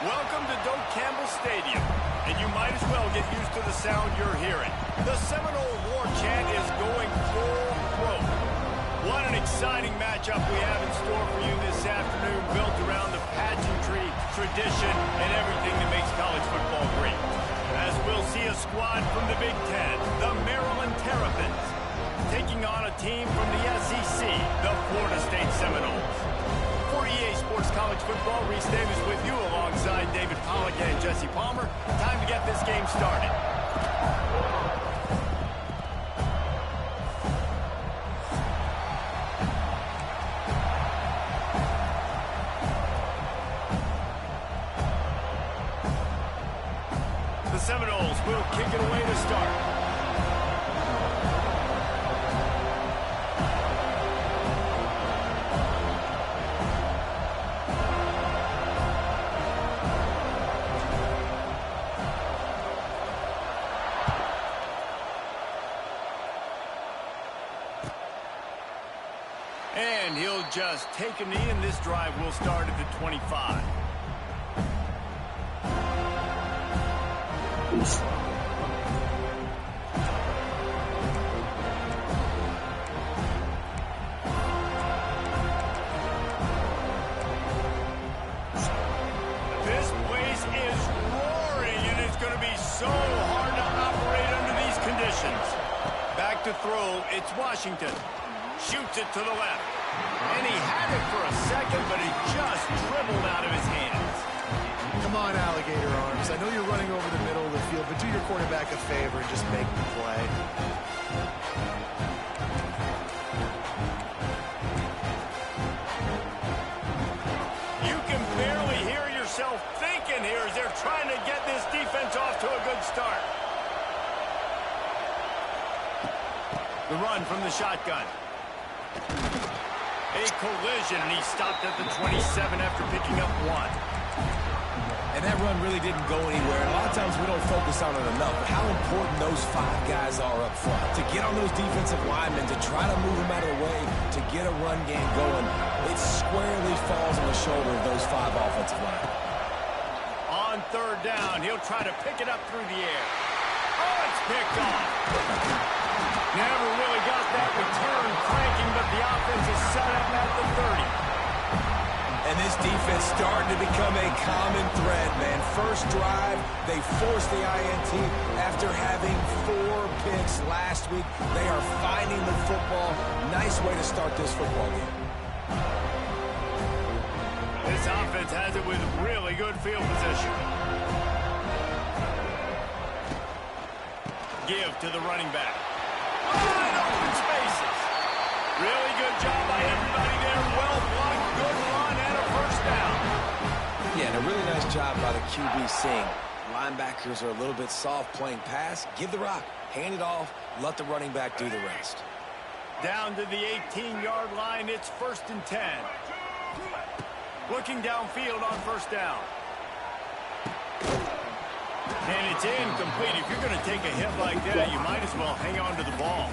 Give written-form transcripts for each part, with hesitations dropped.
Welcome to Doak Campbell Stadium, and you might as well get used to the sound you're hearing. The Seminole War Chant is going full throat. What an exciting matchup we have in store for you this afternoon, built around the pageantry, tradition, and everything that makes college football great. As we'll see a squad from the Big Ten, the Maryland Terrapins, taking on a team from the SEC, the Florida State Seminoles. For EA Sports College Football, Reese Davis with you alongside David Pollack and Jesse Palmer. Time to get this game started. The Seminoles will kick it away to start. And he'll just take a knee, and this drive will start at the 25. This place is roaring, and it's going to be so hard to operate under these conditions. Back to throw, it's Washington. Shoots it to the left. And he had it for a second, but it just dribbled out of his hands. Come on, alligator arms. I know you're running over the middle of the field, but do your quarterback a favor and just make the play. You can barely hear yourself thinking here as they're trying to get this defense off to a good start. The run from the shotgun. A collision, and he stopped at the 27 after picking up one. And that run really didn't go anywhere. A lot of times we don't focus on it enough, but how important those 5 guys are up front. To get on those defensive linemen, to try to move them out of the way, to get a run game going, it squarely falls on the shoulder of those 5 offensive linemen. On third down, he'll try to pick it up through the air. Oh, it's picked off. Never really got that return cranking, but the offense is set up at the 30. And this defense starting to become a common thread, man. First drive, they forced the INT after having 4 picks last week. They are finding the football. Nice way to start this football game. This offense has it with really good field position. Give to the running back. Open spaces. Really good job by everybody there. Well blocked, good run, and a first down. Yeah, and a really nice job by the QB seeing. Linebackers are a little bit soft playing pass. Give the rock, hand it off, let the running back do the rest. Down to the 18-yard line, it's 1st and 10. Looking downfield on first down. And it's incomplete. If you're going to take a hit like that, you might as well hang on to the ball.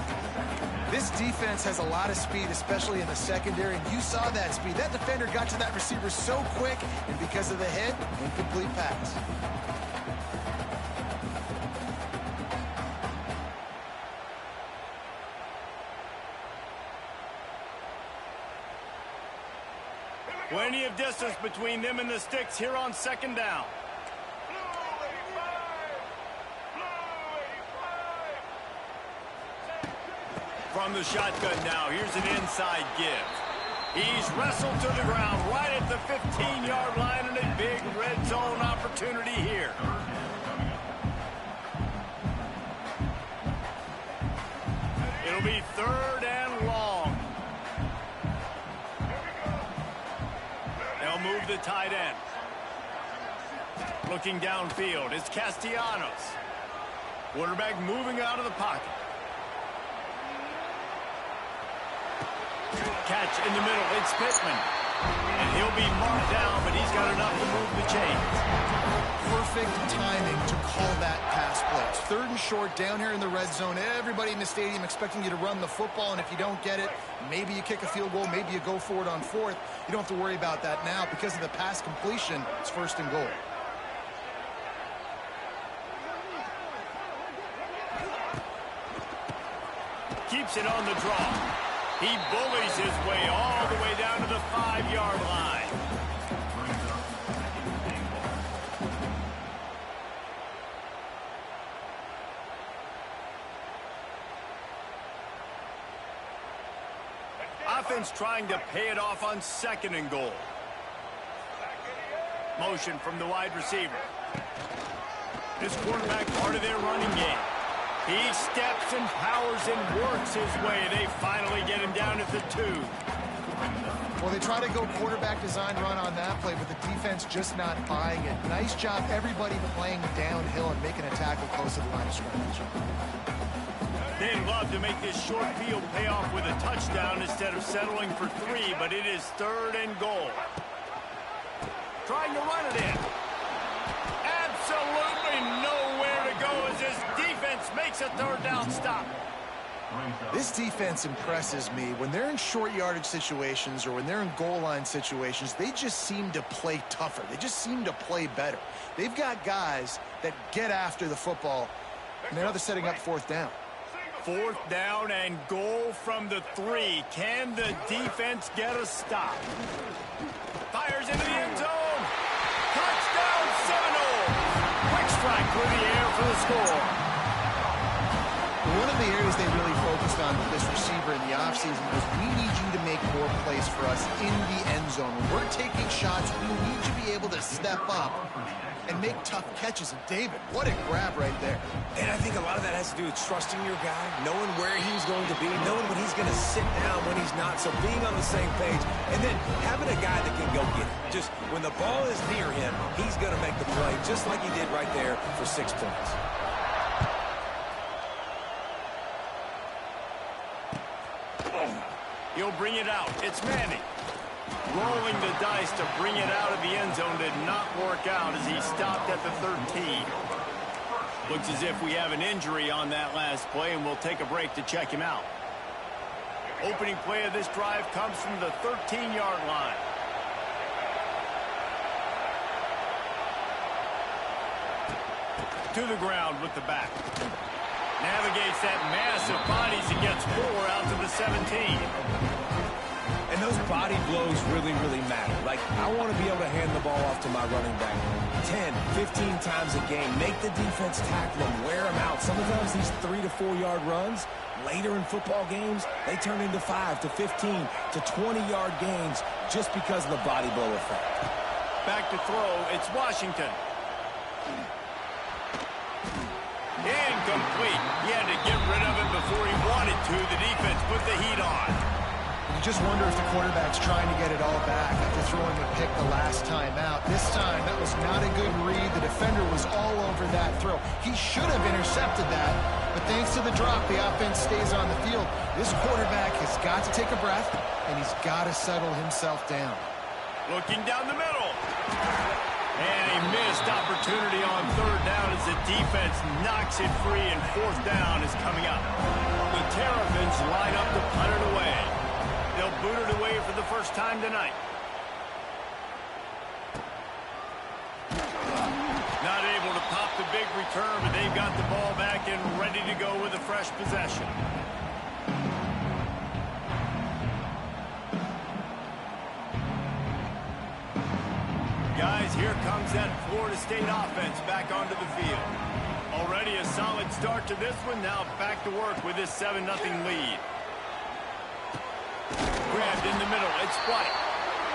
This defense has a lot of speed, especially in the secondary, and you saw that speed. That defender got to that receiver so quick, and because of the hit, incomplete pass. Plenty of distance between them and the sticks here on second down. From the shotgun now, here's an inside give. He's wrestled to the ground right at the 15-yard line, and a big red zone opportunity here. It'll be 3rd and long. They'll move the tight end. Looking downfield, it's Castellanos. Quarterback moving out of the pocket. Catch in the middle, it's Pittman. And he'll be marked down, but he's got enough to move the chains. Perfect timing to call that pass play. It's 3rd and short down here in the red zone. Everybody in the stadium expecting you to run the football, and if you don't get it, maybe you kick a field goal, maybe you go for it on 4th. You don't have to worry about that now. Because of the pass completion, it's 1st and goal. keeps it on the draw. He bullies his way all the way down to the 5-yard line. Offense trying to pay it off on 2nd and goal. Motion from the wide receiver. This quarterback part of their running game. He steps and powers and works his way. They finally get him down at the 2. Well, they try to go quarterback design run on that play, but the defense just not buying it. Nice job, everybody playing downhill and making a tackle close to the line of scrimmage. They'd love to make this short field pay off with a touchdown instead of settling for 3, but it is 3rd and goal. Trying to run it in. Absolutely nowhere to go as this defense makes a 3rd down stop. This defense impresses me. When they're in short yardage situations or when they're in goal line situations, they just seem to play tougher. They just seem to play better. They've got guys that get after the football, and now they're setting up 4th down. 4th down and goal from the 3. Can the defense get a stop? Fires into the end zone. Touchdown Seminoles. Quick strike through the air for the score. One of the areas they really focused on with this receiver in the offseason was we need you to make more plays for us in the end zone. When we're taking shots, we need you to be able to step up and make tough catches. And David, what a grab right there. And I think a lot of that has to do with trusting your guy, knowing where he's going to be, knowing when he's going to sit down, when he's not. So being on the same page, and then having a guy that can go get it. Just when the ball is near him, he's going to make the play, just like he did right there for 6 points. He'll bring it out. It's Manning. Rolling the dice to bring it out of the end zone did not work out as he stopped at the 13. Looks as if we have an injury on that last play, and we'll take a break to check him out. Opening play of this drive comes from the 13-yard line. To the ground with the back. Navigates that massive body as he gets 4 out to the 17. And those body blows really, really matter. Like, I want to be able to hand the ball off to my running back 10, 15 times a game. Make the defense tackle him, wear him out. Sometimes these 3 to 4 yard runs, later in football games, they turn into 5 to 15 to 20-yard gains just because of the body blow effect. Back to throw, it's Washington. Incomplete. He had to get rid of it before he wanted to. The defense put the heat on. You just wonder if the quarterback's trying to get it all back after throwing a pick the last time out. This time, that was not a good read. The defender was all over that throw. He should have intercepted that, but thanks to the drop, the offense stays on the field. This quarterback has got to take a breath, and he's got to settle himself down. Looking down the middle. And a missed opportunity on 3rd down as the defense knocks it free, and 4th down is coming up. The Terrapins line up to punt it away. They'll boot it away for the first time tonight. Not able to pop the big return, but they've got the ball back and ready to go with a fresh possession. Guys, here comes that Florida State offense back onto the field. Already a solid start to this one. Now back to work with this 7-0 lead. Grabbed in the middle. It's White.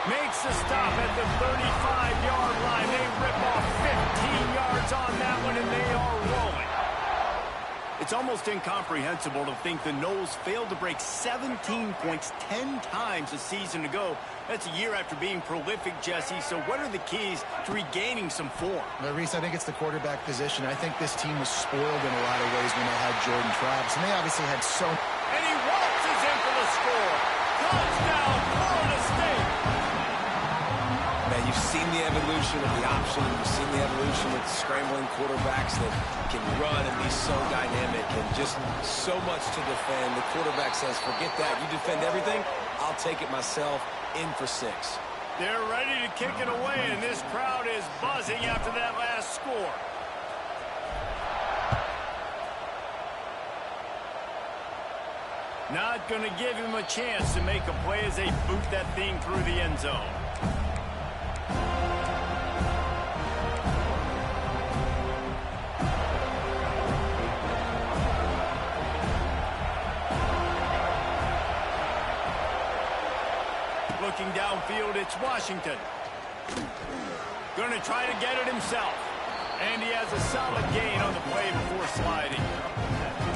Makes the stop at the 35-yard line. They rip off 15 yards on that one, and they are rolling. It's almost incomprehensible to think the Noles failed to break 17 points 10 times a season ago. That's a year after being prolific, Jesse. So what are the keys to regaining some form? Well, Reese, I think it's the quarterback position. I think this team was spoiled in a lot of ways when they had Jordan Travis, and they obviously had so... And he waltzes in for the score. Touchdown, Florida State. Man, you've seen the evolution of the option. You've seen the evolution of the scrambling quarterbacks that can run and be so dynamic and just so much to defend. The quarterback says, forget that. You defend everything, I'll take it myself. In for 6. They're ready to kick it away, and this crowd is buzzing after that last score. Not going to give him a chance to make a play as they boot that thing through the end zone. Looking downfield, it's Washington. Going to try to get it himself. And he has a solid gain on the play before sliding.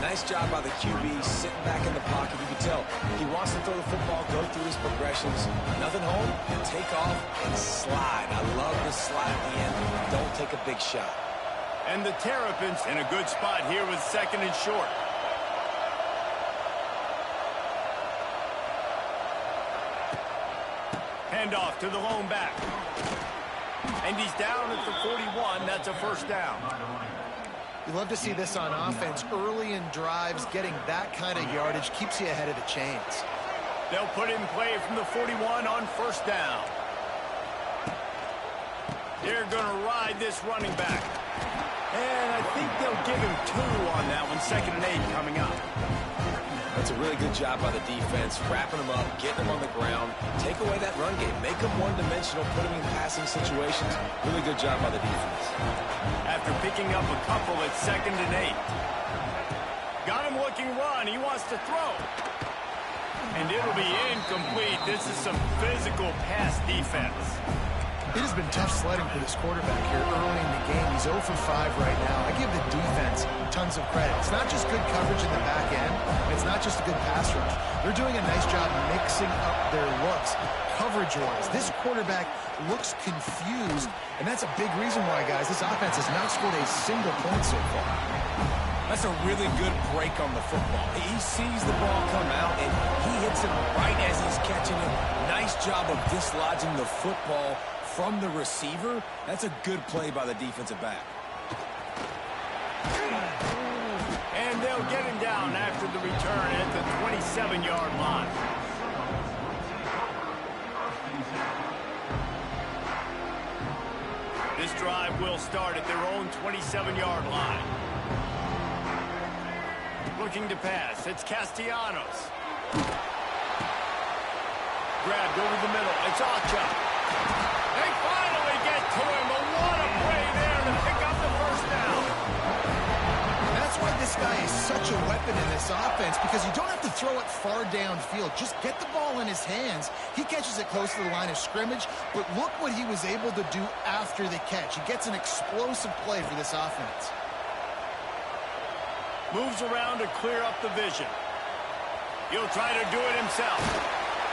Nice job by the QB sitting back in the pocket. You can tell he wants to throw the football, go through his progressions. Nothing home, take off, and slide. I love the slide at the end. Don't take a big shot. And the Terrapins in a good spot here with 2nd and short. Handoff to the lone back. And he's down at the 41. That's a first down. You love to see this on offense. Early in drives, getting that kind of yardage keeps you ahead of the chains. They'll put in play from the 41 on first down. They're going to ride this running back. And I think they'll give him 2 on that one. 2nd and 8 coming up. That's a really good job by the defense, wrapping them up, getting them on the ground. Take away that run game. Make them one-dimensional, put them in passing situations. Really good job by the defense. After picking up a couple at 2nd and 8. Got him looking run. He wants to throw. And it'll be incomplete. This is some physical pass defense. It has been tough sledding for this quarterback here early in the game. He's 0 for 5 right now. I give the defense tons of credit. It's not just good coverage in the back end. It's not just a good pass rush. They're doing a nice job mixing up their looks coverage-wise. This quarterback looks confused, and that's a big reason why, guys, this offense has not scored a single point so far. That's a really good break on the football. He sees the ball come out, and he hits it right as he's catching it. Nice job of dislodging the football from the receiver. That's a good play by the defensive back. And they'll get him down after the return at the 27-yard line. This drive will start at their own 27-yard line. Looking to pass. It's Castellanos. Grabbed over the middle. It's Ocha. They finally get to him, but what a play there to pick up the first down. That's why this guy is such a weapon in this offense, because you don't have to throw it far downfield. Just get the ball in his hands. He catches it close to the line of scrimmage, but look what he was able to do after the catch. He gets an explosive play for this offense. Moves around to clear up the vision. He'll try to do it himself.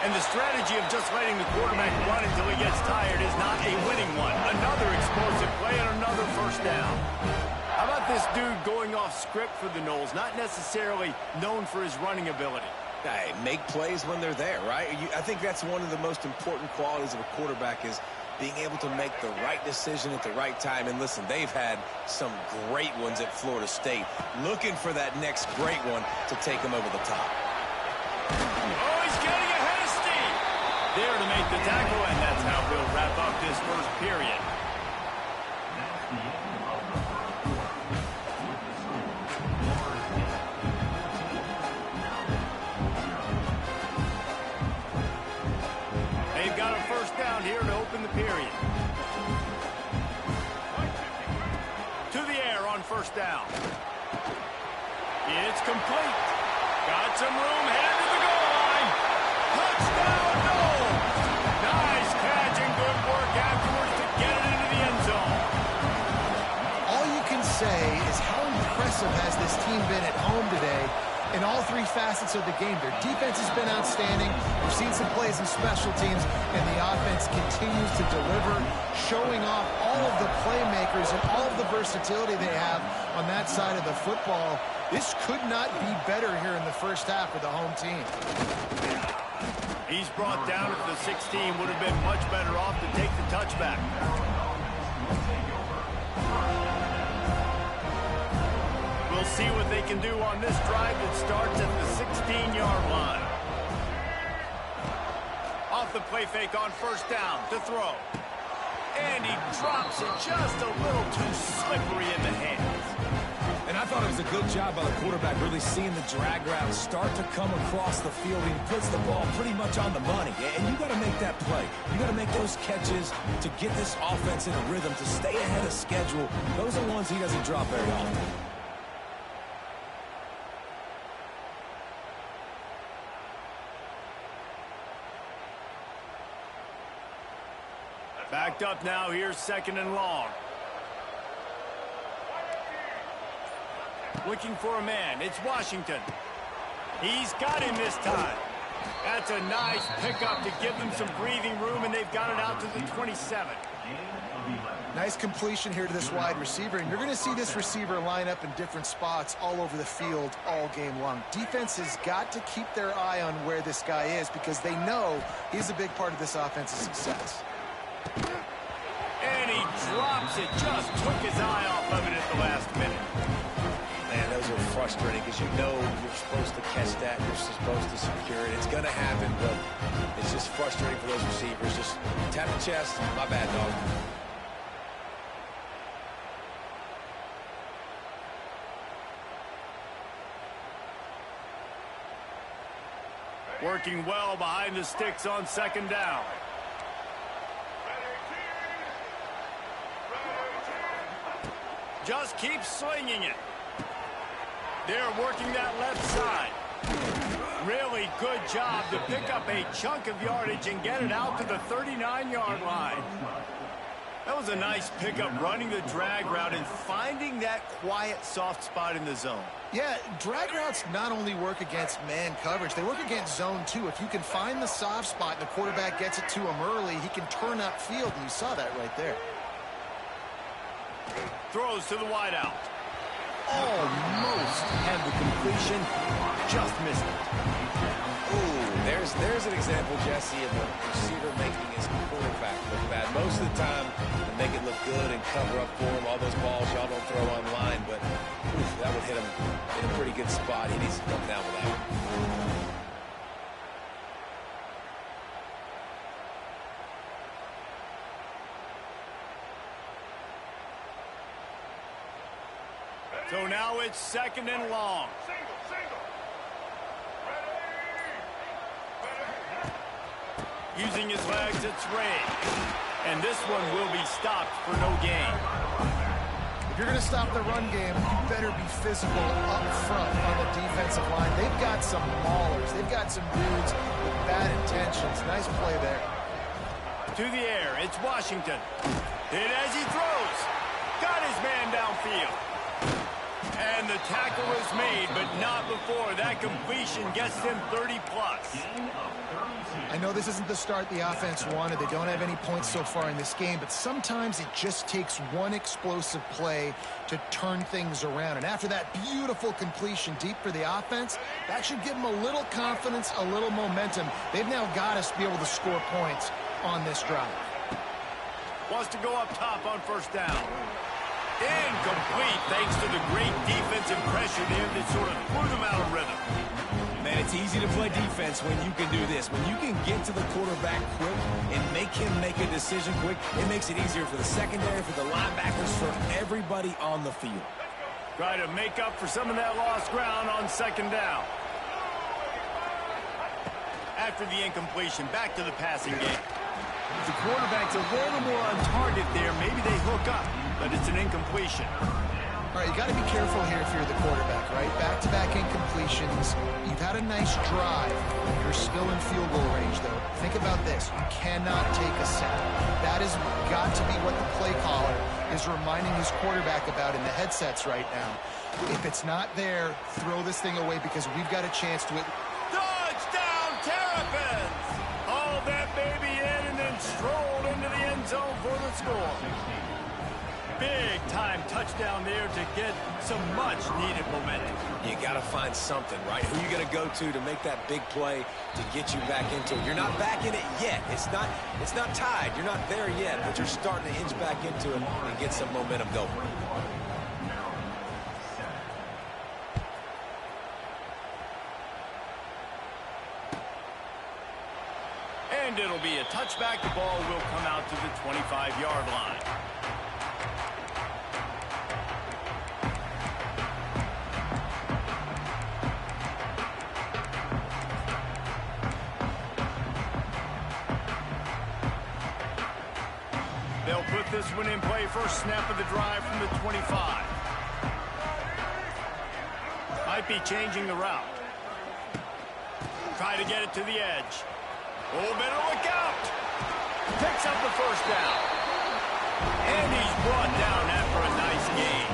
And the strategy of just letting the quarterback run until he gets tired is not a winning one. Another explosive play and another first down. How about this dude going off script for the Noles? Not necessarily known for his running ability. Hey, make plays when they're there, right? I think that's one of the most important qualities of a quarterback is being able to make the right decision at the right time. And listen, they've had some great ones at Florida State. Looking for that next great one to take them over the top. Oh, he's getting ahead of steam. There to make the tackle, and that's how we'll wrap up this first period. They've got a first down here to open the period. To the air on first down. It's complete. Got some room, headed to the goal line. Touchdown, Noles! Nice catch and good work afterwards to get it into the end zone. All you can say is how impressive has this team been at home today in all three facets of the game. Their defense has been outstanding. We've seen some plays in special teams, and the offense continues to deliver, showing off all of the playmakers and all of the versatility they have on that side of the football. This could not be better here in the first half for the home team. He's brought down at the 16. Would have been much better off to take the touchback. We'll see what they can do on this drive that starts at the 16-yard line. Off the play fake on first down to throw. And he drops it just a little too slippery in the hands. And I thought thought it was a good job by the quarterback really seeing the drag route start to come across the field. He puts the ball pretty much on the money. And you got to make that play. You got to make those catches to get this offense in a rhythm, to stay ahead of schedule. Those are ones he doesn't drop very often. Backed up now, here's 2nd and long. Looking for a man, it's Washington. He's got him this time. That's a nice pickup to give them some breathing room, and they've got it out to the 27. Nice completion here to this wide receiver, and you're going to see this receiver line up in different spots all over the field all game long. Defense has got to keep their eye on where this guy is because they know he's a big part of this offense's success. And he drops it, just took his eye off of it at the last minute. Man, those are frustrating because you know you're supposed to catch that, you're supposed to secure it. It's going to happen, but it's just frustrating for those receivers. Just tap the chest, my bad, dog. Working well behind the sticks on 2nd down. Just keep swinging it. They're working that left side. Really good job to pick up a chunk of yardage and get it out to the 39-yard line. That was a nice pickup, running the drag route and finding that quiet, soft spot in the zone. Yeah, drag routes not only work against man coverage, they work against zone too. If you can find the soft spot and the quarterback gets it to him early, he can turn upfield, and you saw that right there. Throws to the wideout. Almost had the completion, just missed it. Ooh, there's an example, Jesse, of a receiver making his quarterback look bad. Most of the time, they make it look good and cover up for him. All those balls y'all don't throw online, but that would hit him in a pretty good spot. He needs to come down with that one. So now it's 2nd and long. Using his legs, it's Ray. And this one will be stopped for no gain. If you're going to stop the run game, you better be physical up front on the defensive line. They've got some maulers. They've got some dudes with bad intentions. Nice play there. To the air, it's Washington. Hit as he throws. Got his man downfield. And the tackle is made, but not before that completion gets them 30-plus. I know this isn't the start the offense wanted. They don't have any points so far in this game, but sometimes it just takes one explosive play to turn things around. And after that beautiful completion deep for the offense, that should give them a little confidence, a little momentum. They've now got us to be able to score points on this drive. Wants to go up top on 1st down. Incomplete, thanks to the great defensive pressure there that sort of threw them out of rhythm. Man, it's easy to play defense when you can do this. When you can get to the quarterback quick and make him make a decision quick, it makes it easier for the secondary, for the linebackers, for everybody on the field. Try to make up for some of that lost ground on 2nd down. After the incompletion, back to the passing game. The quarterback's a little more on target there. Maybe they hook up, but it's an incompletion. All right, you got to be careful here if you're the quarterback, right? Back-to-back incompletions. You've had a nice drive. You're still in field goal range, though. Think about this. You cannot take a sack. That has got to be what the play caller is reminding his quarterback about in the headsets right now. If it's not there, throw this thing away because we've got a chance to... Touchdown, Terrapins! Hauled that baby in and then strolled into the end zone for the score. Big time touchdown there to get some much needed momentum. You got to find something, right? Who you going to go to make that big play to get you back into it? You're not back in it yet. It's not tied. You're not there yet, but you're starting to inch back into it and get some momentum going. And it'll be a touchback. The ball will come out to the 25-yard line. with this one in play. First snap of the drive from the 25. Might be changing the route. Try to get it to the edge. Oh, better look out. Picks up the first down. And he's brought down after a nice gain.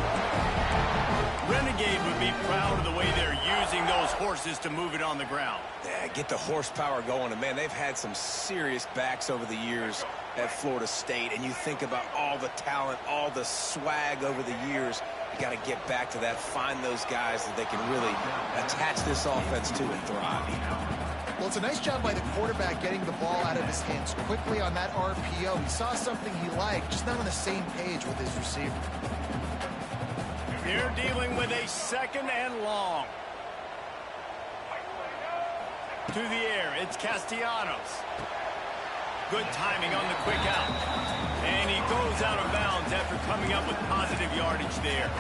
Renegade would be proud of the way they're using those horses to move it on the ground. Yeah, get the horsepower going. And, man, they've had some serious backs over the years at Florida State. And you think about all the talent, all the swag over the years. You got to get back to that, find those guys that they can really attach this offense to and thrive. Well, it's a nice job by the quarterback getting the ball out of his hands quickly on that RPO. He saw something he liked, just not on the same page with his receiver. They're dealing with a second and long. To the air, it's Castellanos. Good timing on the quick out. And he goes out of bounds after coming up with positive yardage there.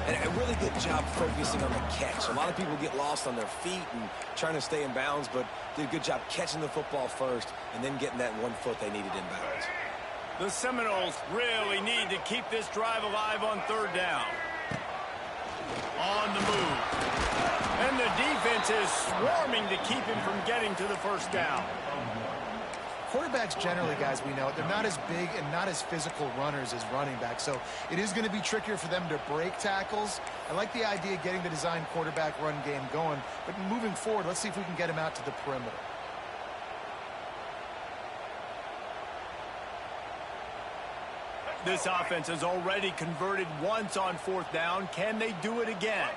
And a really good job focusing on the catch. A lot of people get lost on their feet and trying to stay in bounds, but did a good job catching the football first and then getting that 1 foot they needed in bounds. The Seminoles really need to keep this drive alive on third down. On the move. And the defense is swarming to keep him from getting to the first down. Quarterbacks generally, guys, we know, they're not as big and not as physical runners as running backs, so it is going to be trickier for them to break tackles. I like the idea of getting the design quarterback run game going, but moving forward, let's see if we can get him out to the perimeter. This offense has already converted once on fourth down. Can they do it again?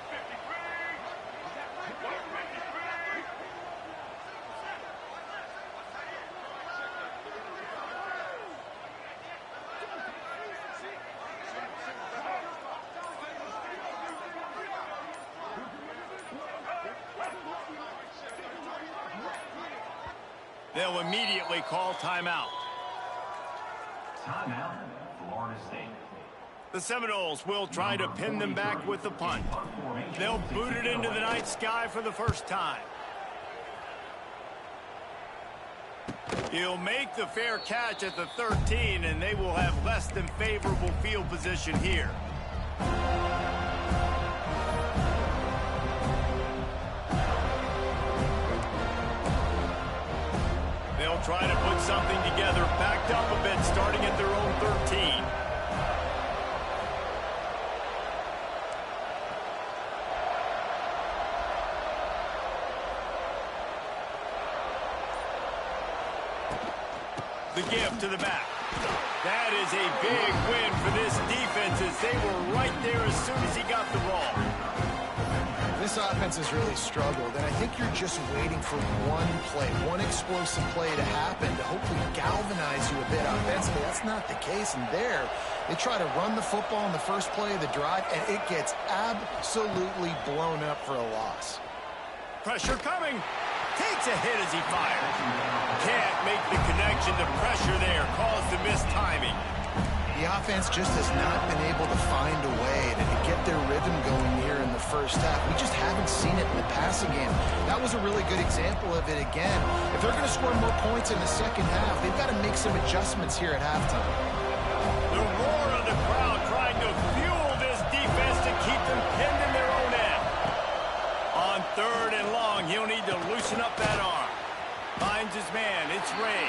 They'll immediately call timeout. Timeout, Florida State. The Seminoles will try to pin them back with the punt. They'll boot it into the night sky for the first time. He'll make the fair catch at the 13, and they will have less than favorable field position here. They'll try to put something together, backed up a bit, starting at their own 13. The give to the back. That is a big win for this defense as they were right there as soon as he got the ball. This offense has really struggled, and I think you're just waiting for one play, one explosive play to happen to hopefully galvanize you a bit offensively. That's not the case, and there, they try to run the football in the first play of the drive, and it gets absolutely blown up for a loss. Pressure coming. Takes a hit as he fires. Can't make the connection. The pressure there caused the missed timing. The offense just has not been able to find a way to get their rhythm going here in the first half. We just haven't seen it in the passing game. That was a really good example of it again. If they're going to score more points in the second half, they've got to make some adjustments here at halftime. The roar of the crowd trying to fuel this defense to keep them pinned in their own end. On third and long, he'll need to loosen up that arm. Finds his man. It's Ray.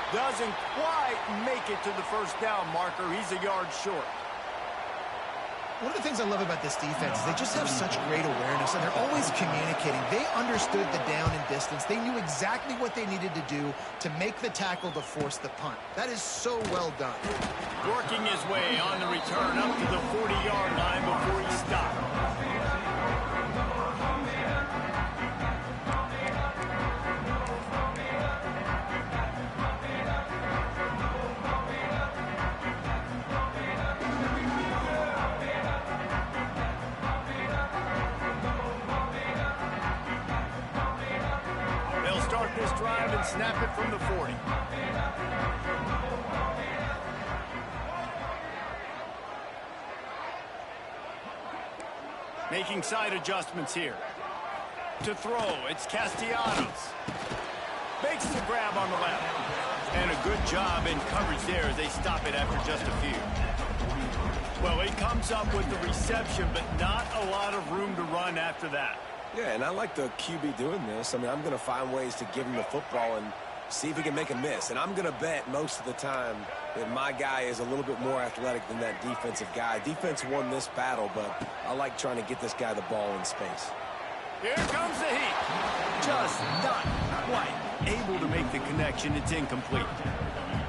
Doesn't quite make it to the first down marker. He's a yard short. One of the things I love about this defense is they just have such great awareness, and they're always communicating. They understood the down and distance. They knew exactly what they needed to do to make the tackle to force the punt. That is so well done. Working his way on the return up to the 40-yard line before he stopped. This drive and snap it from the 40. Making side adjustments here. To throw, it's Castellanos. Makes the grab on the left. And a good job in coverage there as they stop it after just a few. Well, he comes up with the reception, but not a lot of room to run after that. Yeah, and I like the QB doing this. I mean, I'm going to find ways to give him the football and see if he can make a miss. And I'm going to bet most of the time that my guy is a little bit more athletic than that defensive guy. Defense won this battle, but I like trying to get this guy the ball in space. Here comes the heat. Just not quite able to make the connection. It's incomplete.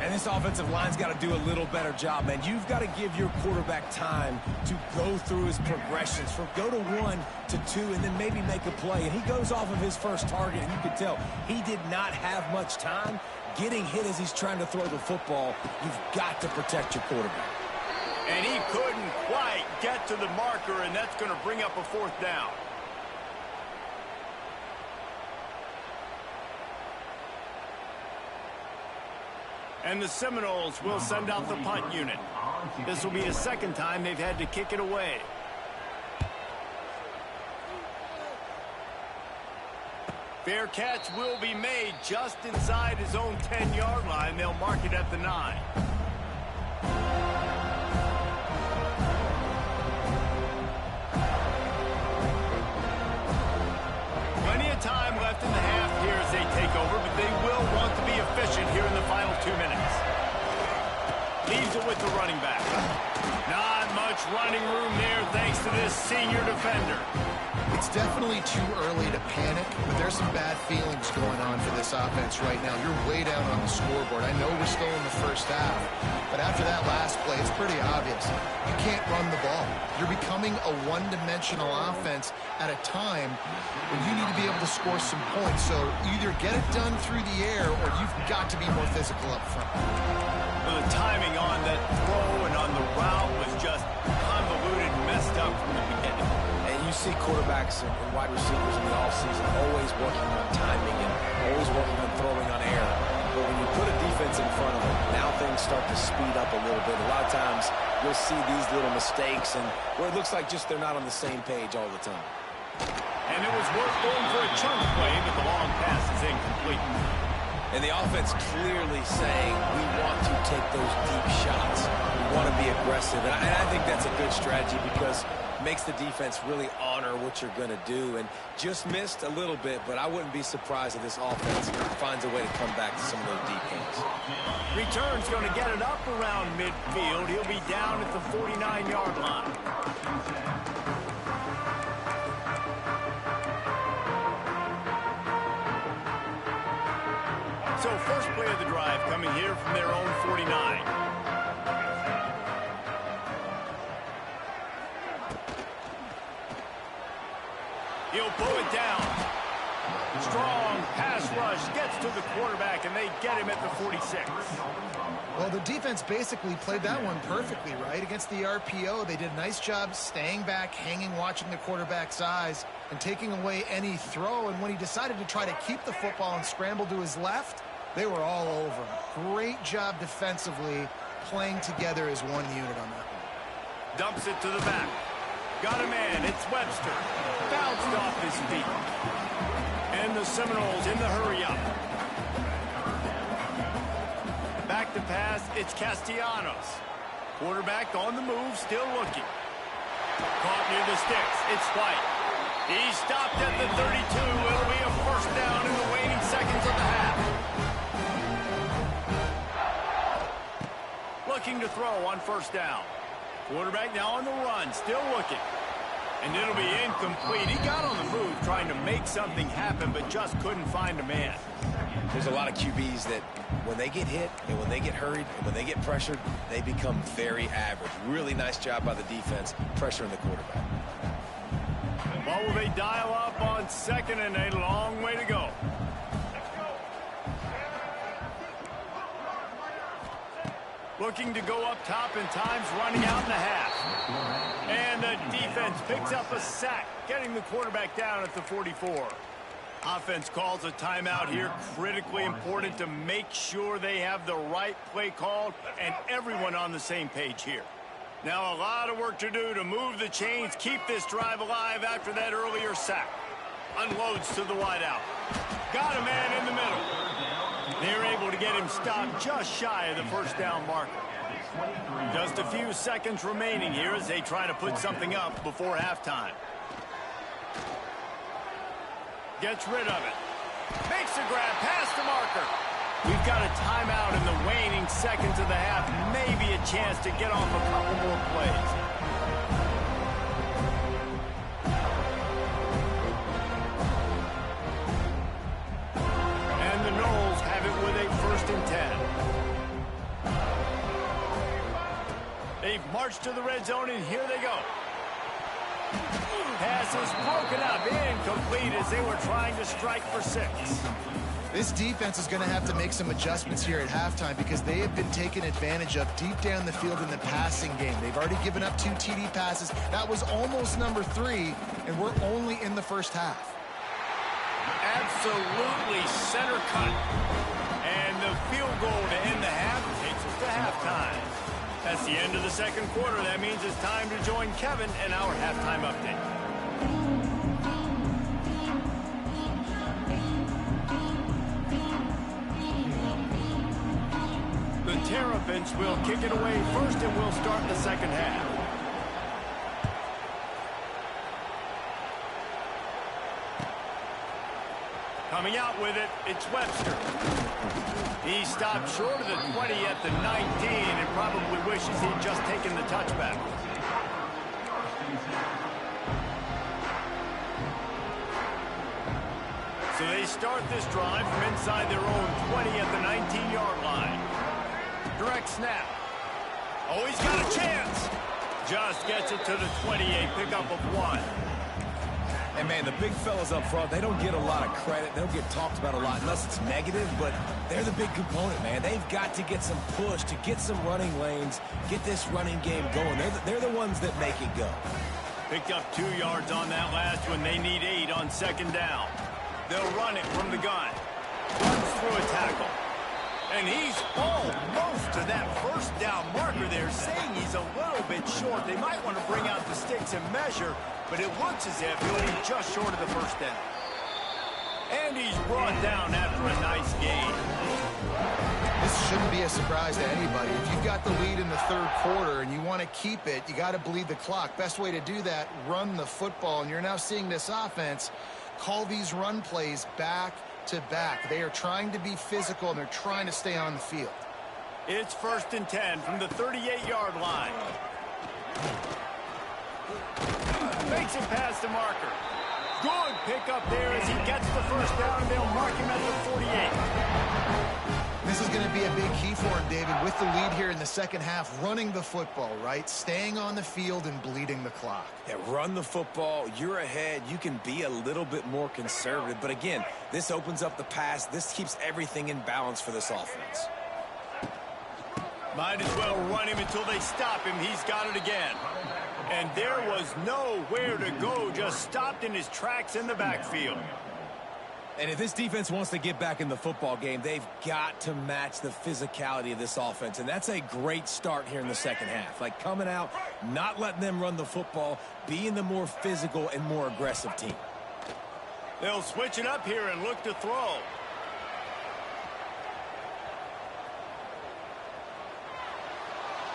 And this offensive line's got to do a little better job, man. You've got to give your quarterback time to go through his progressions from go to 1 to 2 and then maybe make a play. And he goes off of his first target, and you can tell he did not have much time getting hit as he's trying to throw the football. You've got to protect your quarterback. And he couldn't quite get to the marker, and that's going to bring up a 4th down. And the Seminoles will send out the punt unit. This will be the 2nd time they've had to kick it away. Fair catch will be made just inside his own 10-yard line. They'll mark it at the 9. Plenty of time left in the half here as they take over, but they will want to be efficient here in the final 2 minutes. Leaves it with the running back. Not much running room there thanks to this senior defender. It's definitely too early to panic, but there's some bad feelings going on for this offense right now. You're way down on the scoreboard. I know we're still in the first half, but after that last play, it's pretty obvious. You can't run the ball. You're becoming a one-dimensional offense at a time when you need to be able to score some points. So either get it done through the air or you've got to be more physical up front. Well, the timing on that throw and on the route was just convoluted and messed up from the beginning. You see quarterbacks and wide receivers in the offseason always working on timing and always working on throwing on air. But when you put a defense in front of them, now things start to speed up a little bit. A lot of times you'll see these little mistakes and where it looks like just they're not on the same page all the time. And it was worth going for a chunk play, but the long pass is incomplete. And the offense clearly saying we want to take those deep shots. We want to be aggressive. And I think that's a good strategy because makes the defense really honor what you're going to do. And just missed a little bit, but I wouldn't be surprised if this offense finds a way to come back to some of those deep points. Return's going to get it up around midfield. He'll be down at the 49-yard line. So first play of the drive coming here from their own 49. He'll pull it down. Strong pass rush gets to the quarterback, and they get him at the 46. Well, the defense basically played that one perfectly, right? Against the RPO, they did a nice job staying back, hanging, watching the quarterback's eyes, and taking away any throw. And when he decided to try to keep the football and scramble to his left, they were all over him. Great job defensively, playing together as one unit on that one. Dumps it to the back. Got a man, it's Webster. Bounced off his feet. And the Seminoles in the hurry-up. Back to pass, it's Castellanos. Quarterback on the move, still looking. Caught near the sticks, it's White. He stopped at the 32. It'll be a 1st down in the waning seconds of the half. Looking to throw on 1st down. Quarterback now on the run, still looking. And it'll be incomplete. He got on the move trying to make something happen, but just couldn't find a man. There's a lot of QBs that when they get hit and when they get hurried and when they get pressured, they become very average. Really nice job by the defense pressuring the quarterback. Well, will they dial up on 2nd and a long way to go? Looking to go up top, and time's running out in the half. And the defense picks up a sack, getting the quarterback down at the 44. Offense calls a timeout here. Critically important to make sure they have the right play called and everyone on the same page here. Now a lot of work to do to move the chains, keep this drive alive after that earlier sack. Unloads to the wideout. Got a man in the middle. They're able to get him stopped just shy of the first down marker. Just a few seconds remaining here as they try to put something up before halftime. Gets rid of it. Makes the grab past the marker. We've got a timeout in the waning seconds of the half. Maybe a chance to get off a couple more plays. And the Knowles have it with a 1st and 10. They've marched to the red zone, and here they go. Pass is broken up, incomplete as they were trying to strike for 6. This defense is going to have to make some adjustments here at halftime because they have been taken advantage of deep down the field in the passing game. They've already given up 2 TD passes. That was almost number 3, and we're only in the first half. Absolutely center cut. And the field goal to end the half takes us to halftime. That's the end of the second quarter. That means it's time to join Kevin in our halftime update. The Terrapins will kick it away first, and we'll start the second half. Coming out with it, it's Webster. He stopped short of the 20 at the 19 and probably wishes he'd just taken the touchback. So they start this drive from inside their own 20 at the 19-yard line. Direct snap. Oh, he's got a chance. Just gets it to the 28, pickup of 1. And, man, the big fellas up front, they don't get a lot of credit. They don't get talked about a lot unless it's negative, but they're the big component, man. They've got to get some push, to get some running lanes, get this running game going. They're the ones that make it go. Picked up 2 yards on that last one. They need 8 on second down. They'll run it from the gun. Runs through a tackle. And he's almost to that first down marker there, saying he's a little bit short. They might want to bring out the sticks and measure, but it looks as if he'll be just short of the first down. And he's brought down after a nice gain. This shouldn't be a surprise to anybody. If you've got the lead in the third quarter and you want to keep it, you got to bleed the clock. Best way to do that, run the football. And you're now seeing this offense call these run plays back to back. They are trying to be physical, and they're trying to stay on the field. It's 1st and 10 from the 38-yard line. Makes it past the marker. Good pickup there as he gets the first down, and they'll mark him at the 48. This is going to be a big key for him, David, with the lead here in the second half, running the football, right? Staying on the field and bleeding the clock. Yeah, run the football. You're ahead. You can be a little bit more conservative. But, again, this opens up the pass. This keeps everything in balance for this offense. Might as well run him until they stop him. He's got it again. And there was nowhere to go, just stopped in his tracks in the backfield. And if this defense wants to get back in the football game, they've got to match the physicality of this offense. And that's a great start here in the second half. Like coming out, not letting them run the football, being the more physical and more aggressive team. They'll switch it up here and look to throw.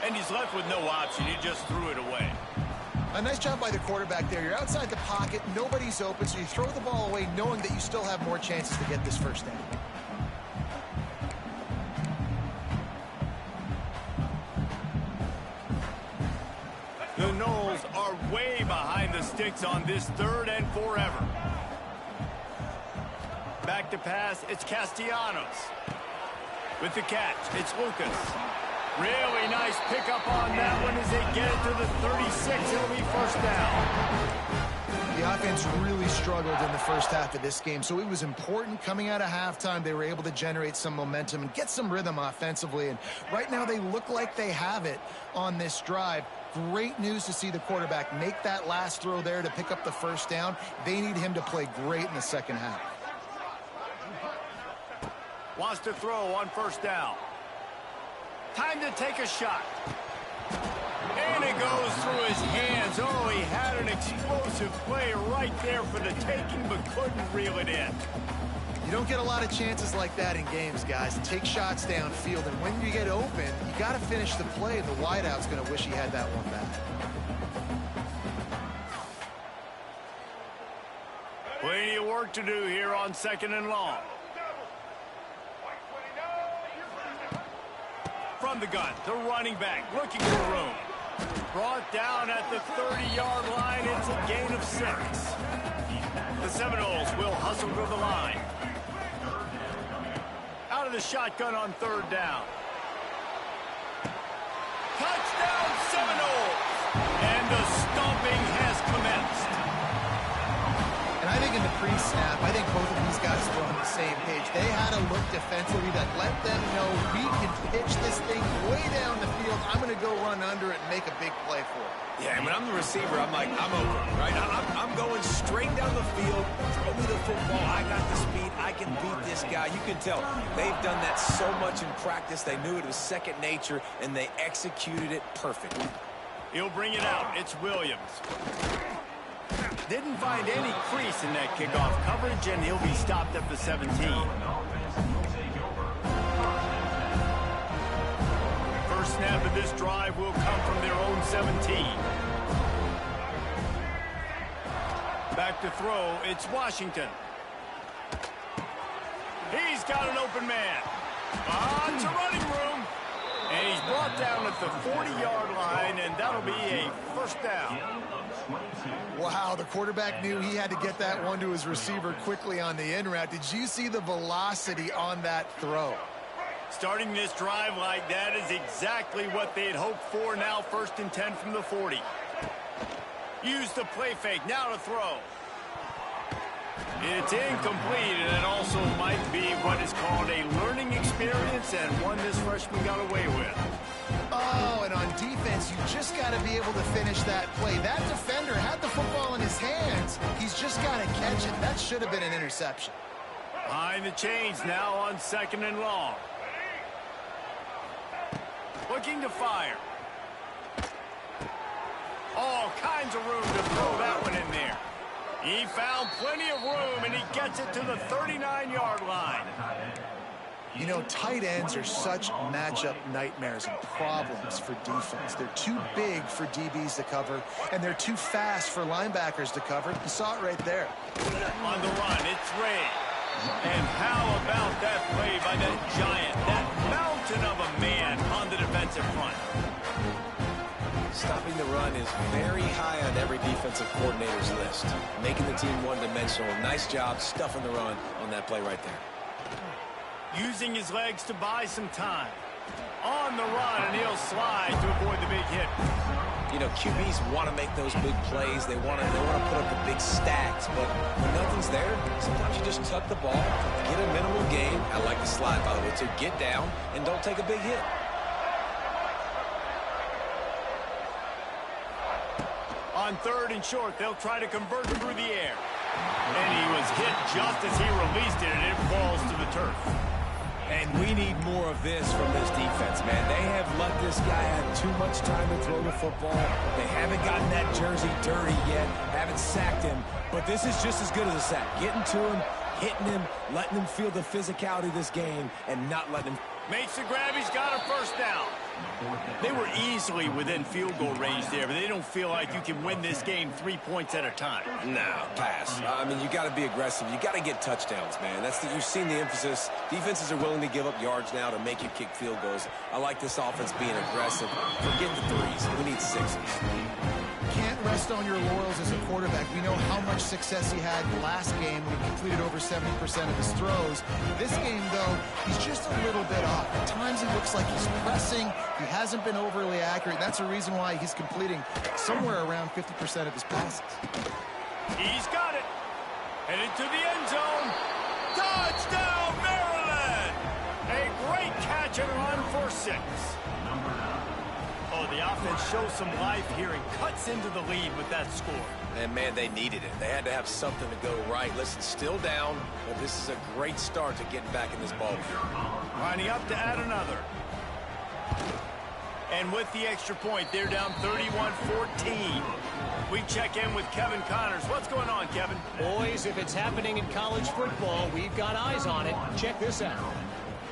And he's left with no option. He just threw it away. A nice job by the quarterback there. You're outside the pocket. Nobody's open, so you throw the ball away knowing that you still have more chances to get this first down. The Knowles are way behind the sticks on this 3rd and forever. Back to pass, it's Castellanos. With the catch, it's Lucas. Really nice pickup on that one as they get it to the 36. It'll be first down. The offense really struggled in the first half of this game, so it was important coming out of halftime. They were able to generate some momentum and get some rhythm offensively. And right now they look like they have it on this drive. Great news to see the quarterback make that last throw there to pick up the first down. They need him to play great in the second half. Wants to throw on first down. Time to take a shot. And it goes through his hands. Oh, he had an explosive play right there for the taking, but couldn't reel it in. You don't get a lot of chances like that in games, guys. Take shots downfield, and when you get open, you got to finish the play. The wideout's going to wish he had that one back. Plenty of work to do here on 2nd and long. From the gun, the running back looking for room. Brought down at the 30-yard line. It's a gain of 6. The Seminoles will hustle to the line. Out of the shotgun on 3rd down. Touchdown Seminoles! And the stomping has commenced. And I think in the pre-snap, I think both of these guys were on the same page. They had a look defensively that let them know we can pitch this thing way down the field. I'm going to go run under it and make a big play for it. Yeah, and when I'm the receiver, I'm like, I'm open, right? I'm going straight down the field. Throw me the football. I got the speed. I can beat this guy. You can tell they've done that so much in practice. They knew it was second nature, and they executed it perfectly. He'll bring it out. It's Williams. Didn't find any crease in that kickoff coverage, and he'll be stopped at the 17. First snap of this drive will come from their own 17. Back to throw, it's Washington. He's got an open man. To running room. And he's brought down at the 40-yard line, and that'll be a first down. Wow, the quarterback knew he had to get that one to his receiver quickly on the in route. Did you see the velocity on that throw? Starting this drive like that is exactly what they had hoped for. Now 1st and 10 from the 40. Use the play fake. Now to throw. It's incomplete, and it also might be what is called a learning experience, and one this freshman got away with. Oh, and on defense, you just got to be able to finish that play. That defender had the football in his hands. He's just got to catch it. That should have been an interception. Behind the chains now on 2nd and long. Looking to fire. All kinds of room to throw that one in there. He found plenty of room, and he gets it to the 39-yard line. You know, tight ends are such matchup nightmares and problems for defense. They're too big for DBs to cover, and they're too fast for linebackers to cover. You saw it right there. On the run, it's Ray. And how about that play by that giant, that mountain of a man on the defensive front? Stopping the run is very high on every defensive coordinator's list. Making the team one-dimensional. Nice job stuffing the run on that play right there. Using his legs to buy some time. On the run, and he'll slide to avoid the big hit. You know, QBs want to make those big plays. They want to put up the big stacks. But when nothing's there, sometimes you just tuck the ball, get a minimal gain. I like the slide, by the way, to get down and don't take a big hit. On 3rd and short, they'll try to convert through the air. And he was hit just as he released it, and it falls to the turf. And we need more of this from this defense, man. They have let this guy have too much time to throw the football. They haven't gotten that jersey dirty yet, haven't sacked him. But this is just as good as a sack. Getting to him, hitting him, letting him feel the physicality of this game, and not letting him... Makes the grab, he's got a first down. They were easily within field goal range there, but they don't feel like you can win this game 3 points at a time. No, pass. I mean, you got to be aggressive. You got to get touchdowns, man. You've seen the emphasis. Defenses are willing to give up yards now to make you kick field goals. I like this offense being aggressive. Forget the threes. We need sixes. Can't rest on your laurels as a quarterback. We know how much success he had last game when he completed over 70% of his throws. This game, though, he's just a little bit off. At times it looks like he's pressing. He hasn't been overly accurate. That's a reason why he's completing somewhere around 50% of his passes. He's got it. Headed to the end zone. Touchdown, Maryland! A great catch and run for 6. Oh, the offense shows some life here and cuts into the lead with that score. And, man, they needed it. They had to have something to go right. Listen, still down, but this is a great start to getting back in this ball game. Lining up to add another. And with the extra point, they're down 31-14. We check in with Kevin Connors. What's going on, Kevin? Boys, if it's happening in college football, we've got eyes on it. Check this out.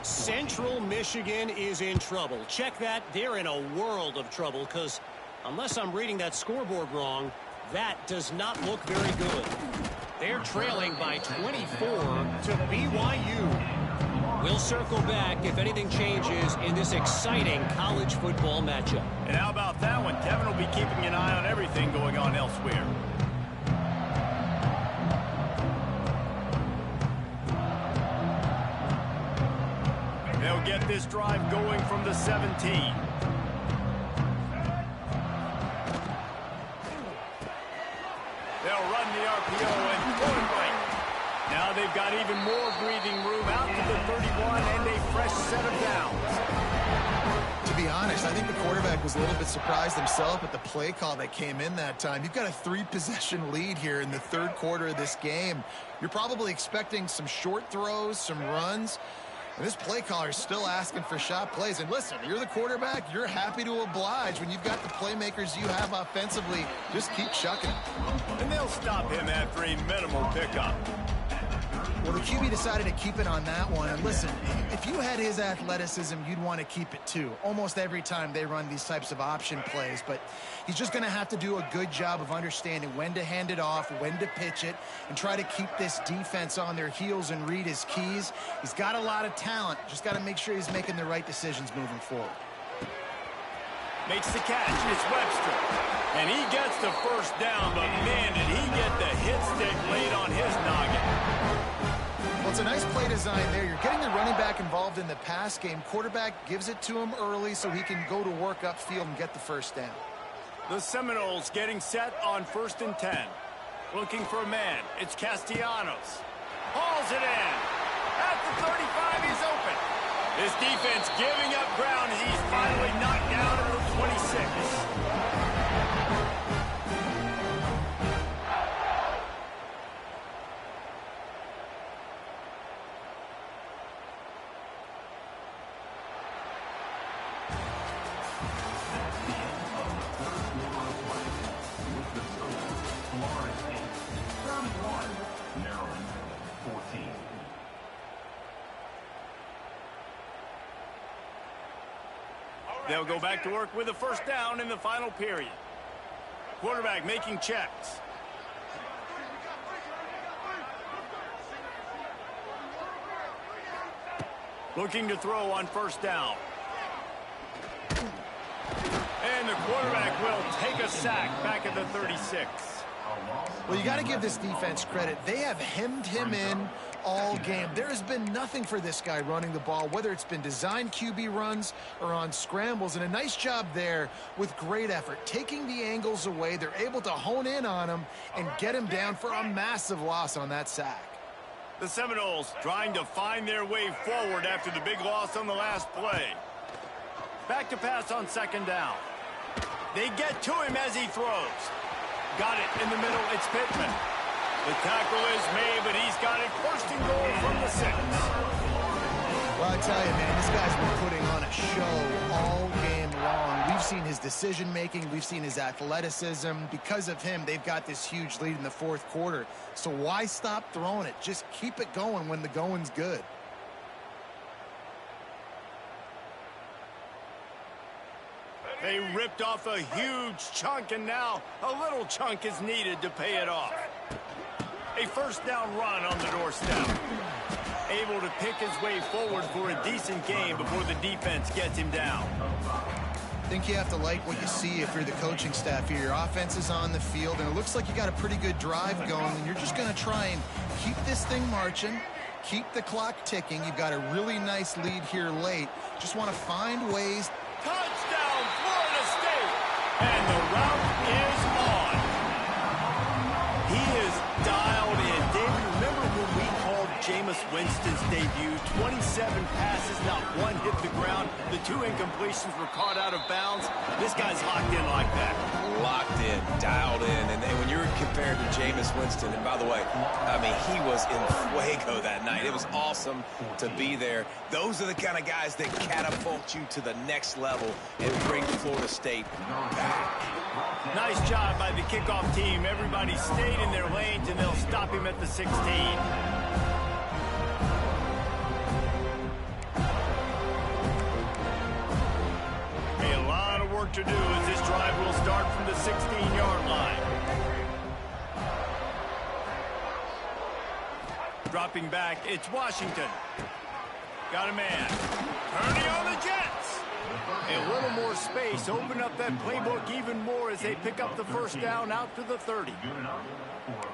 Central Michigan is in trouble. Check that. They're in a world of trouble because unless I'm reading that scoreboard wrong, that does not look very good. They're trailing by 24 to BYU. We'll circle back if anything changes in this exciting college football matchup. And how about that one? Kevin will be keeping an eye on everything going on elsewhere. They'll get this drive going from the 17. They'll run the RPO and throw it right. Now they've got even more breathing room out to the 31 and a fresh set of downs. To be honest, I think the quarterback was a little bit surprised himself at the play call that came in that time. You've got a 3-possession lead here in the third quarter of this game. You're probably expecting some short throws, some runs. And this play caller is still asking for shot plays. And listen, you're the quarterback. You're happy to oblige when you've got the playmakers you have offensively. Just keep chucking. And they'll stop him after a minimal pickup. Well, the QB decided to keep it on that one. And listen, if you had his athleticism, you'd want to keep it too. Almost every time they run these types of option plays. But he's just going to have to do a good job of understanding when to hand it off, when to pitch it, and try to keep this defense on their heels and read his keys. He's got a lot of talent. Just got to make sure he's making the right decisions moving forward. Makes the catch. It's Webster. And he gets the first down, but man, did he get the hit stick laid on his noggin. Well, it's a nice play design there. You're getting the running back involved in the pass game. Quarterback gives it to him early so he can go to work upfield and get the first down. The Seminoles getting set on 1st and 10. Looking for a man. It's Castellanos. Hauls it in. At the 35, he's open. This defense giving up ground as he's finally knocked down at the 26. They'll go back to work with a first down in the final period. Quarterback making checks. Looking to throw on first down. And the quarterback will take a sack back at the 36. Well, you got to give this defense credit. They have hemmed him in all game. There has been nothing for this guy running the ball, whether it's been designed QB runs or on scrambles, and a nice job there with great effort. Taking the angles away, they're able to hone in on him and get him down for a massive loss on that sack. The Seminoles trying to find their way forward after the big loss on the last play. Back to pass on second down. They get to him as he throws. Got it in the middle. It's Pittman. The tackle is made, but he's got it first and goal from the 6. Well, I tell you, man, this guy's been putting on a show all game long. We've seen his decision-making. We've seen his athleticism. Because of him, they've got this huge lead in the fourth quarter. So why stop throwing it? Just keep it going when the going's good. They ripped off a huge chunk, and now a little chunk is needed to pay it off. A first down run on the doorstep. Able to pick his way forward for a decent game before the defense gets him down. I think you have to like what you see if you're the coaching staff here. Your offense is on the field, and it looks like you got a pretty good drive going, and you're just going to try and keep this thing marching, keep the clock ticking. You've got a really nice lead here late. Just want to find ways. Touchdown, Florida State! And the route is on. He is dialed in. David, remember when we called Jameis Jameis Winston's debut. 27 passes, not one hit the ground. The 2 incompletions were caught out of bounds. This guy's locked in like that. Locked in, dialed in. And when you're compared to Jameis Winston, and by the way, I mean, he was in fuego that night. It was awesome to be there. Those are the kind of guys that catapult you to the next level and bring Florida State back. Nice job by the kickoff team. Everybody stayed in their lanes, and they'll stop him at the 16. A lot of work to do as this drive will start from the 16-yard line. Dropping back, it's Washington. Got a man. Turning on the Jets. A little more space. Open up that playbook even more as they pick up the first down out to the 30.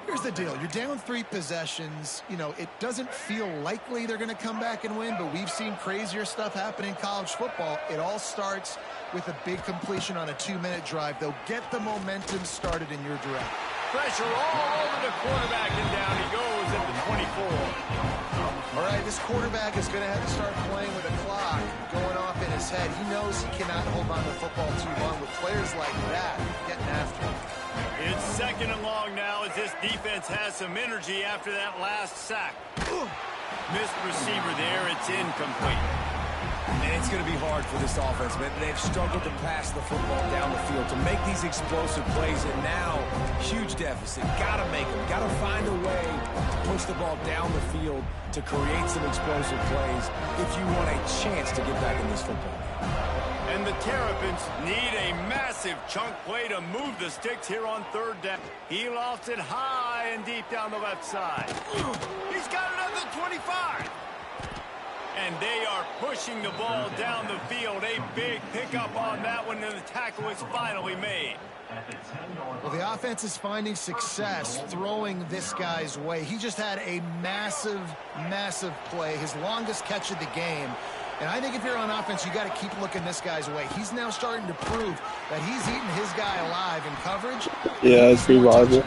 Here's the deal. You're down 3 possessions. You know, it doesn't feel likely they're going to come back and win, but we've seen crazier stuff happen in college football. It all starts with a big completion on a 2-minute drive. They'll get the momentum started in your direction. Pressure all over the quarterback, and down he goes at the 24. All right, this quarterback is going to have to start playing with a clock going off in his head. He knows he cannot hold on to the football too long with players like that getting after him. It's 2nd and long now as this defense has some energy after that last sack. Missed receiver there. It's incomplete. And it's going to be hard for this offense, but they've struggled to pass the football down the field to make these explosive plays, and now huge deficit. Got to make them. Got to find a way to push the ball down the field to create some explosive plays if you want a chance to get back in this football game. And the Terrapins need a massive chunk play to move the sticks here on 3rd down. He lost it high and deep down the left side. He's got it at the 25. And they are pushing the ball down the field. A big pickup on that one, and the tackle is finally made. Well, the offense is finding success throwing this guy's way. He just had a massive, massive play, his longest catch of the game. And I think if you're on offense, you got to keep looking this guy's way. He's now starting to prove that he's eating his guy alive in coverage. Yeah, it's revival.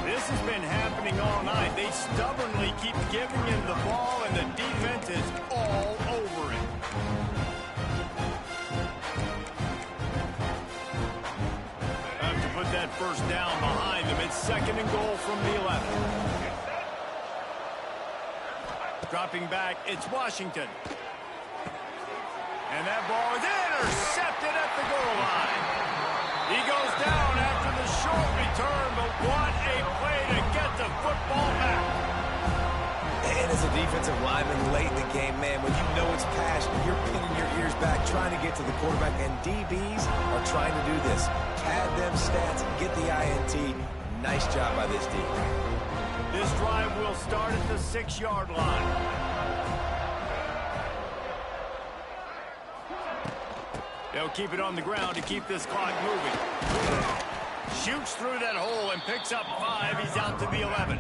This has been happening all night. They stubbornly keep giving him the ball, and the defense is all over it. Have to put that first down behind them. It's 2nd and goal from the 11. Dropping back, it's Washington. And that ball is intercepted at the goal line. He goes down after the short return, but what a play to get the football back. And as a defensive lineman late in the game, man, when you know it's passion, you're pinning your ears back, trying to get to the quarterback, and DBs are trying to do this. Pad them stats, get the INT. Nice job by this D. This drive will start at the 6-yard line. They'll keep it on the ground to keep this clock moving. Shoots through that hole and picks up 5. He's out to the 11.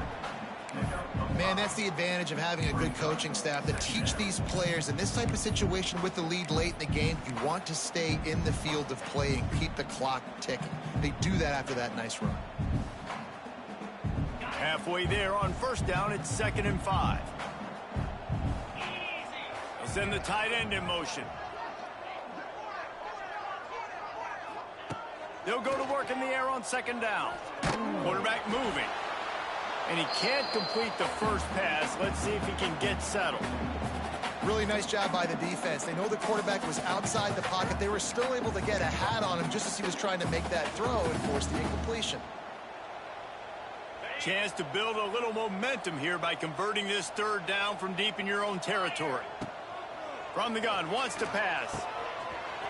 Man, that's the advantage of having a good coaching staff that teach these players in this type of situation with the lead late in the game. You want to stay in the field of play and keep the clock ticking. They do that after that nice run. Halfway there on first down, it's 2nd and 5. They'll send the tight end in motion. They'll go to work in the air on 2nd down. Quarterback moving. And he can't complete the first pass. Let's see if he can get settled. Really nice job by the defense. They know the quarterback was outside the pocket. They were still able to get a hat on him just as he was trying to make that throw and force the incompletion. Chance to build a little momentum here by converting this 3rd down from deep in your own territory. From the gun, wants to pass.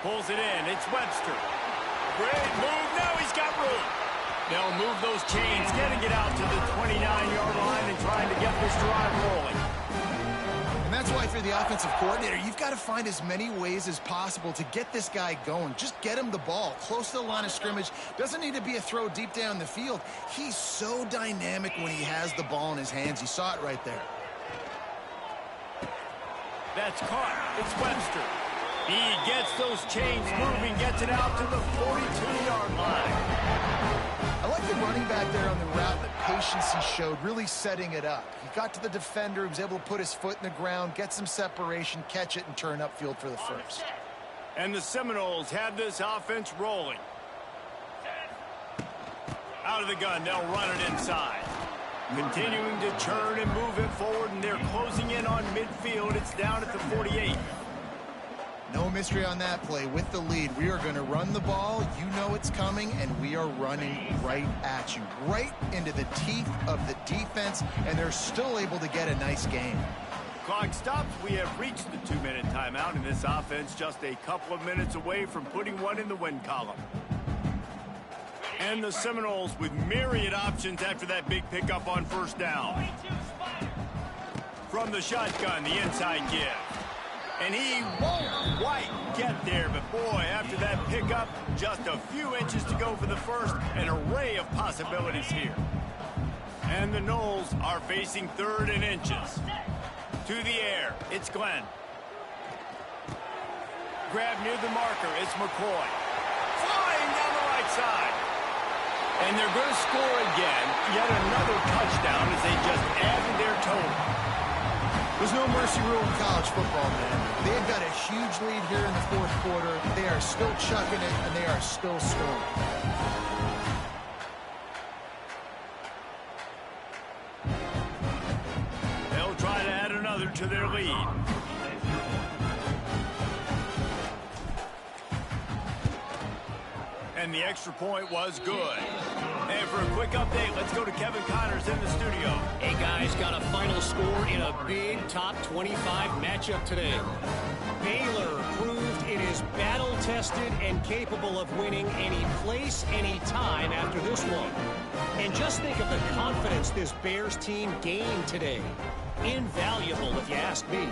Pulls it in. It's Webster. Great move. Now he's got room. They'll move those chains, getting it out to the 29-yard line and trying to get this drive rolling. And that's why for the offensive coordinator, you've got to find as many ways as possible to get this guy going. Just get him the ball close to the line of scrimmage. Doesn't need to be a throw deep down the field. He's so dynamic when he has the ball in his hands. You saw it right there. That's caught. It's Webster. He gets those chains moving, gets it out to the 42-yard line. I I like the running back there on the route, the patience he showed, really setting it up. He got to the defender, he was able to put his foot in the ground, get some separation, catch it, and turn upfield for the first. And the Seminoles have this offense rolling. Out of the gun, they'll run it inside. Continuing to turn and move it forward, and they're closing in on midfield. It's down at the 48. No mystery on that play. With the lead, we are going to run the ball. You know it's coming, and we are running right at you, right into the teeth of the defense, and they're still able to get a nice game. Clock stops. We have reached the 2-minute timeout, and this offense just a couple of minutes away from putting one in the win column. And the Seminoles with myriad options after that big pickup on first down. From the shotgun, the inside give. And he won't quite get there, but boy, after that pickup, just a few inches to go for the first, an array of possibilities here. And the Noles are facing 3rd and inches. To the air, it's Glenn. Grab near the marker, it's McCoy. Flying down the right side. And they're going to score again, yet another touchdown as they just added their total. There's no mercy rule in college football, man. They've got a huge lead here in the 4th quarter. They are still chucking it, and they are still scoring. They'll try to add another to their lead. And the extra point was good. And for a quick update, let's go to Kevin Connors in the studio. Hey, guys, got a final score in a big top 25 matchup today. Baylor proved it is battle-tested and capable of winning any place, any time after this one. And just think of the confidence this Bears team gained today. Invaluable, if you ask me.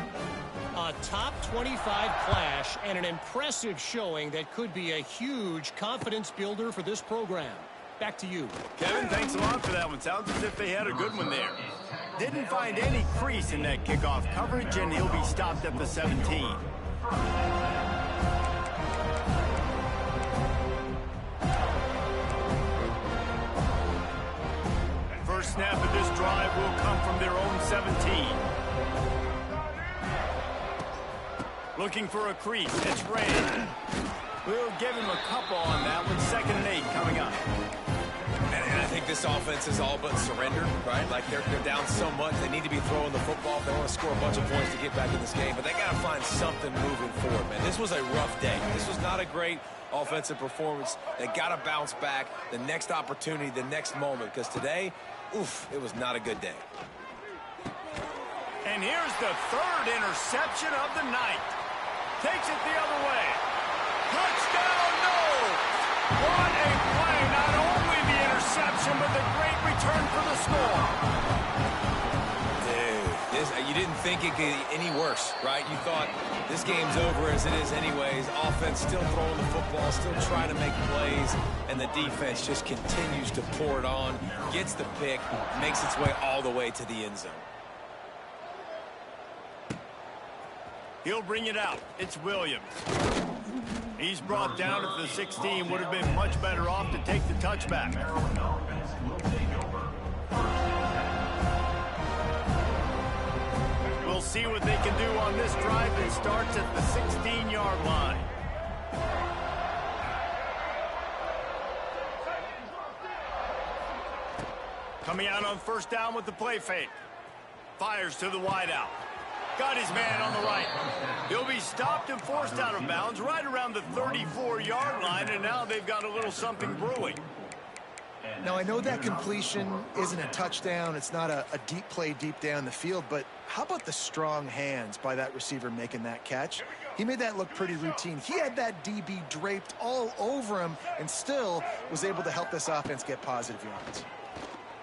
A top 25 clash and an impressive showing that could be a huge confidence builder for this program. Back to you. Kevin, thanks a lot for that one. Sounds as if they had a good one there. Didn't find any crease in that kickoff coverage, and he'll be stopped at the 17. First snap of this drive will come from their own 17. Looking for a crease. It's Ray. We'll give him a couple on that one. 2nd and 8 coming up. And I think this offense is all but surrendered, right? Like they're down so much. They need to be throwing the football. They want to score a bunch of points to get back in this game. But they got to find something moving forward, man. This was a rough day. This was not a great offensive performance. They got to bounce back. The next opportunity, the next moment. Because today, oof, it was not a good day. And here's the 3rd interception of the night. Takes it the other way. Touchdown, no! What a play. Not only the interception, but the great return for the score. Dude, you didn't think it could get any worse, right? You thought this game's over as it is anyways. Offense still throwing the football, still trying to make plays, and the defense just continues to pour it on, gets the pick, makes its way all the way to the end zone. He'll bring it out. It's Williams. He's brought down at the 16. Would have been much better off to take the touchback. We'll see what they can do on this drive that starts at the 16-yard line. Coming out on first down with the play fake. Fires to the wideout. Got his man on the right. He'll be stopped and forced out of bounds right around the 34-yard line, and now they've got a little something brewing. Now, I know that completion isn't a touchdown. It's not a deep play deep down the field, but how about the strong hands by that receiver making that catch? He made that look pretty routine. He had that DB draped all over him and still was able to help this offense get positive yards.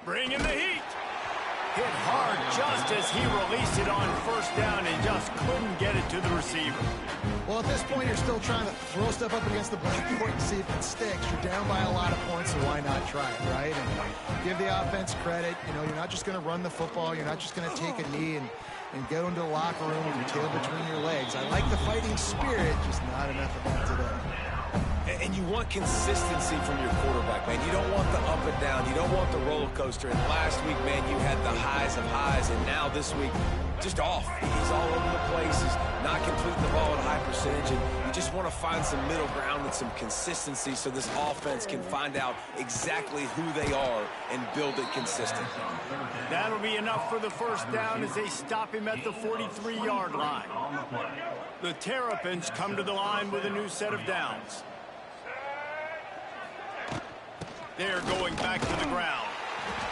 Bringing the heat. Hit hard just as he released it on first down and just couldn't get it to the receiver. Well, at this point, you're still trying to throw stuff up against the blackboard and see if it sticks. You're down by a lot of points, so why not try it, right? And give the offense credit. You know, you're not just going to run the football. You're not just going to take a knee and go into the locker room with your tail between your legs. I like the fighting spirit, just not enough of that today. And And you want consistency from your quarterback, man. You don't want the up and down. You don't want the roller coaster. And last week, man, you had the highs of highs. And now this week, just off. He's all over the place. He's not completing the ball at a high percentage. And you just want to find some middle ground and some consistency so this offense can find out exactly who they are and build it consistently. That'll be enough for the first down as they stop him at the 43-yard line. The Terrapins come to the line with a new set of downs. They're going back to the ground.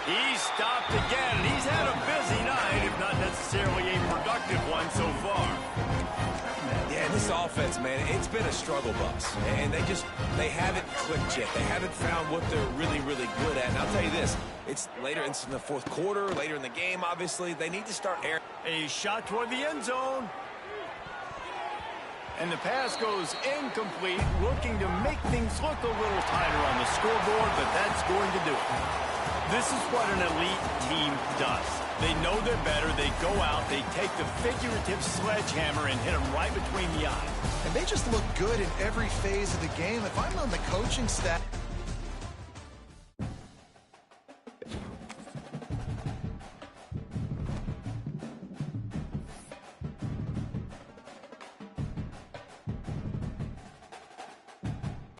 He's stopped again, and he's had a busy night, if not necessarily a productive one so far. Yeah, this offense, man, it's been a struggle bus. And they haven't clicked yet. They haven't found what they're really, really good at. And I'll tell you this, it's in the fourth quarter, later in the game, obviously. They need to start airing. A shot toward the end zone. And the pass goes incomplete, looking to make things look a little tighter on the scoreboard, but that's going to do it. This is what an elite team does. They know they're better, they go out, they take the figurative sledgehammer and hit them right between the eyes. And they just look good in every phase of the game. If I'm on the coaching staff...